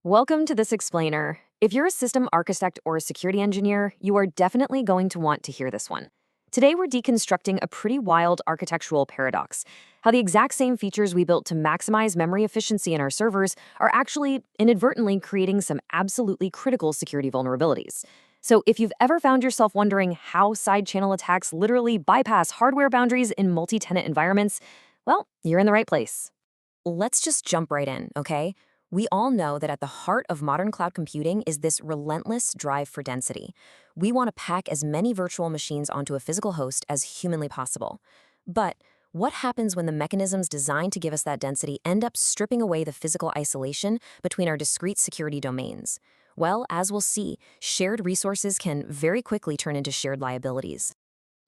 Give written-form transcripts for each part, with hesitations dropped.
Welcome to this explainer. If you're a system architect or a security engineer, you are definitely going to want to hear this one. Today, we're deconstructing a pretty wild architectural paradox: how the exact same features we built to maximize memory efficiency in our servers are actually inadvertently creating some absolutely critical security vulnerabilities. So if you've ever found yourself wondering how side channel attacks literally bypass hardware boundaries in multi-tenant environments, well, you're in the right place. Let's just jump right in, okay? We all know that at the heart of modern cloud computing is this relentless drive for density. We want to pack as many virtual machines onto a physical host as humanly possible. But what happens when the mechanisms designed to give us that density end up stripping away the physical isolation between our discrete security domains? Well, as we'll see, shared resources can very quickly turn into shared liabilities.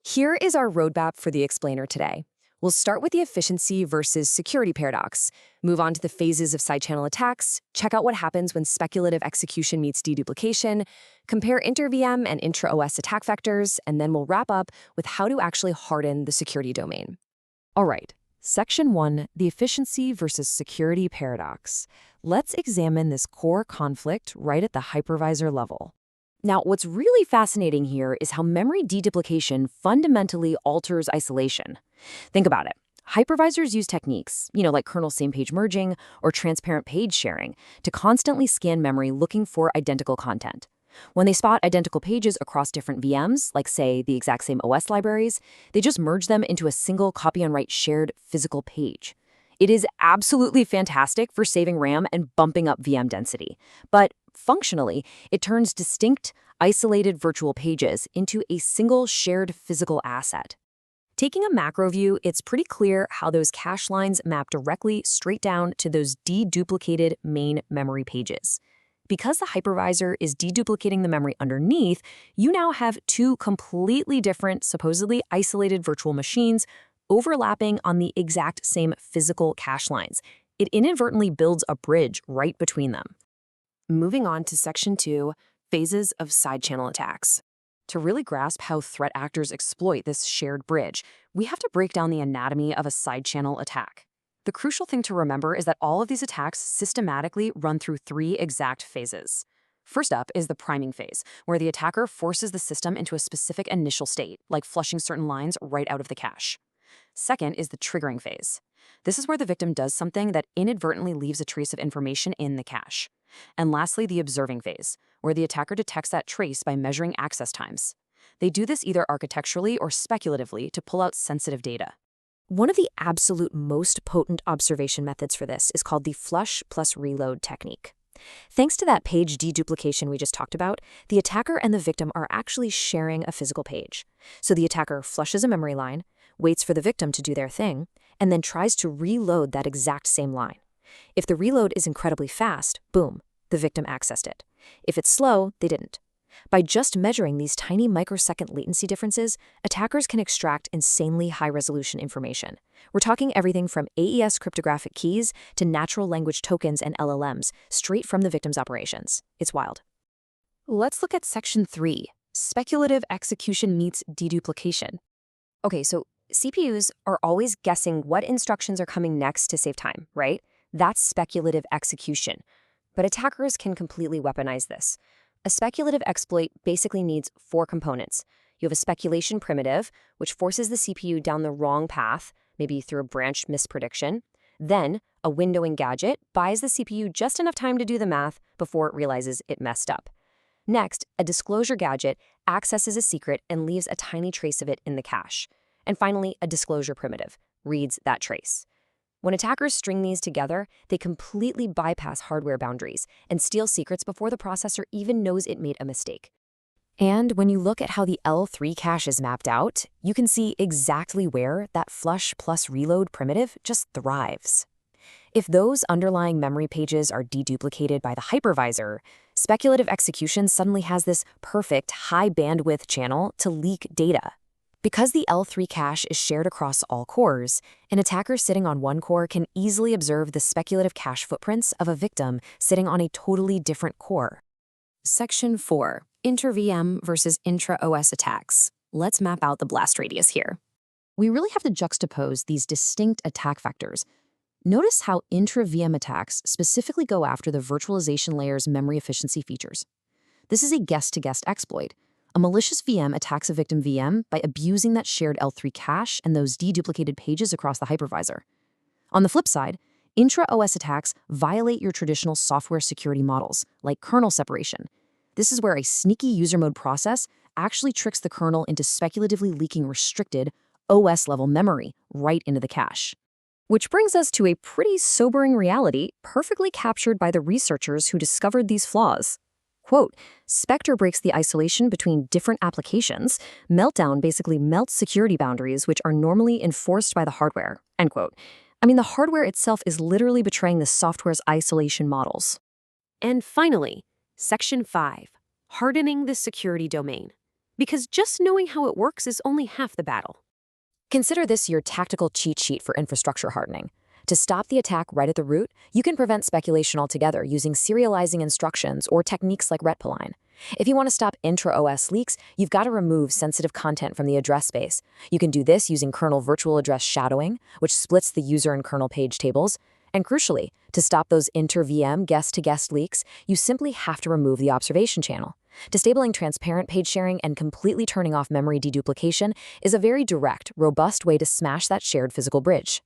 Here is our roadmap for the explainer today. We'll start with the efficiency versus security paradox, move on to the phases of side-channel attacks, check out what happens when speculative execution meets deduplication, compare inter-VM and intra-OS attack vectors, and then we'll wrap up with how to actually harden the security domain. All right, Section 1, the efficiency versus security paradox. Let's examine this core conflict right at the hypervisor level. Now, what's really fascinating here is how memory deduplication fundamentally alters isolation. Think about it. Hypervisors use techniques, like kernel same-page merging or transparent page sharing, to constantly scan memory looking for identical content. When they spot identical pages across different VMs, like, say, the exact same OS libraries, they just merge them into a single copy-and-write shared physical page. It is absolutely fantastic for saving RAM and bumping up VM density. But functionally, it turns distinct, isolated virtual pages into a single shared physical asset. Taking a macro view, it's pretty clear how those cache lines map directly straight down to those deduplicated main memory pages. Because the hypervisor is deduplicating the memory underneath, you now have two completely different, supposedly isolated virtual machines overlapping on the exact same physical cache lines. It inadvertently builds a bridge right between them. Moving on to Section 2, phases of side-channel attacks. To really grasp how threat actors exploit this shared bridge, we have to break down the anatomy of a side-channel attack. The crucial thing to remember is that all of these attacks systematically run through three exact phases. First up is the priming phase, where the attacker forces the system into a specific initial state, like flushing certain lines right out of the cache. Second is the triggering phase. This is where the victim does something that inadvertently leaves a trace of information in the cache. And lastly, the observing phase, where the attacker detects that trace by measuring access times. They do this either architecturally or speculatively to pull out sensitive data. One of the absolute most potent observation methods for this is called the flush plus reload technique. Thanks to that page deduplication we just talked about, the attacker and the victim are actually sharing a physical page. So the attacker flushes a memory line, waits for the victim to do their thing, and then tries to reload that exact same line. If the reload is incredibly fast, boom, the victim accessed it. If it's slow, they didn't. By just measuring these tiny microsecond latency differences, attackers can extract insanely high-resolution information. We're talking everything from AES cryptographic keys to natural language tokens and LLMs, straight from the victim's operations. It's wild. Let's look at Section 3, speculative execution meets deduplication. Okay, so CPUs are always guessing what instructions are coming next to save time, right? That's speculative execution. But attackers can completely weaponize this. A speculative exploit basically needs four components. You have a speculation primitive, which forces the CPU down the wrong path, maybe through a branch misprediction. Then, a windowing gadget buys the CPU just enough time to do the math before it realizes it messed up. Next, a disclosure gadget accesses a secret and leaves a tiny trace of it in the cache. And finally, a disclosure primitive reads that trace. When attackers string these together, they completely bypass hardware boundaries and steal secrets before the processor even knows it made a mistake. And when you look at how the L3 cache is mapped out, you can see exactly where that flush plus reload primitive just thrives. If those underlying memory pages are deduplicated by the hypervisor, speculative execution suddenly has this perfect high bandwidth channel to leak data. Because the L3 cache is shared across all cores, an attacker sitting on one core can easily observe the speculative cache footprints of a victim sitting on a totally different core. Section 4, inter-VM versus intra-OS attacks. Let's map out the blast radius here. We really have to juxtapose these distinct attack vectors. Notice how intra-VM attacks specifically go after the virtualization layer's memory efficiency features. This is a guest-to-guest exploit. A malicious VM attacks a victim VM by abusing that shared L3 cache and those deduplicated pages across the hypervisor. On the flip side, intra-OS attacks violate your traditional software security models, like kernel separation. This is where a sneaky user mode process actually tricks the kernel into speculatively leaking restricted OS-level memory right into the cache. Which brings us to a pretty sobering reality perfectly captured by the researchers who discovered these flaws. Quote, Spectre breaks the isolation between different applications. Meltdown basically melts security boundaries which are normally enforced by the hardware. End quote. I mean, the hardware itself is literally betraying the software's isolation models. And finally, Section 5, hardening the security domain. Because just knowing how it works is only half the battle. Consider this your tactical cheat sheet for infrastructure hardening. To stop the attack right at the root, you can prevent speculation altogether using serializing instructions or techniques like retpoline. If you want to stop intra-OS leaks, you've got to remove sensitive content from the address space. You can do this using kernel virtual address shadowing, which splits the user and kernel page tables. And crucially, to stop those inter-VM guest-to-guest leaks, you simply have to remove the observation channel. Disabling transparent page sharing and completely turning off memory deduplication is a very direct, robust way to smash that shared physical bridge.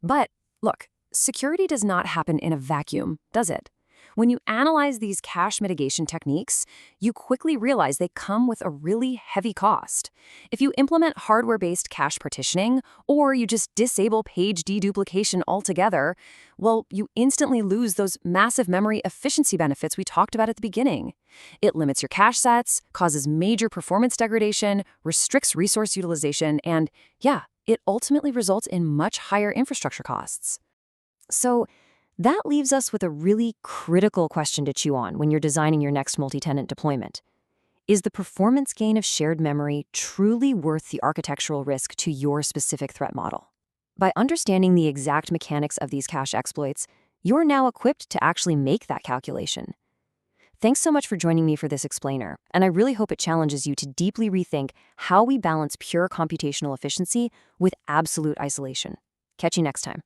But look, security does not happen in a vacuum, does it? When you analyze these cache mitigation techniques, you quickly realize they come with a really heavy cost. If you implement hardware-based cache partitioning, or you just disable page deduplication altogether, well, you instantly lose those massive memory efficiency benefits we talked about at the beginning. It limits your cache sets, causes major performance degradation, restricts resource utilization, and yeah, it ultimately results in much higher infrastructure costs. So that leaves us with a really critical question to chew on when you're designing your next multi-tenant deployment. Is the performance gain of shared memory truly worth the architectural risk to your specific threat model? By understanding the exact mechanics of these cache exploits, you're now equipped to actually make that calculation. Thanks so much for joining me for this explainer, and I really hope it challenges you to deeply rethink how we balance pure computational efficiency with absolute isolation. Catch you next time.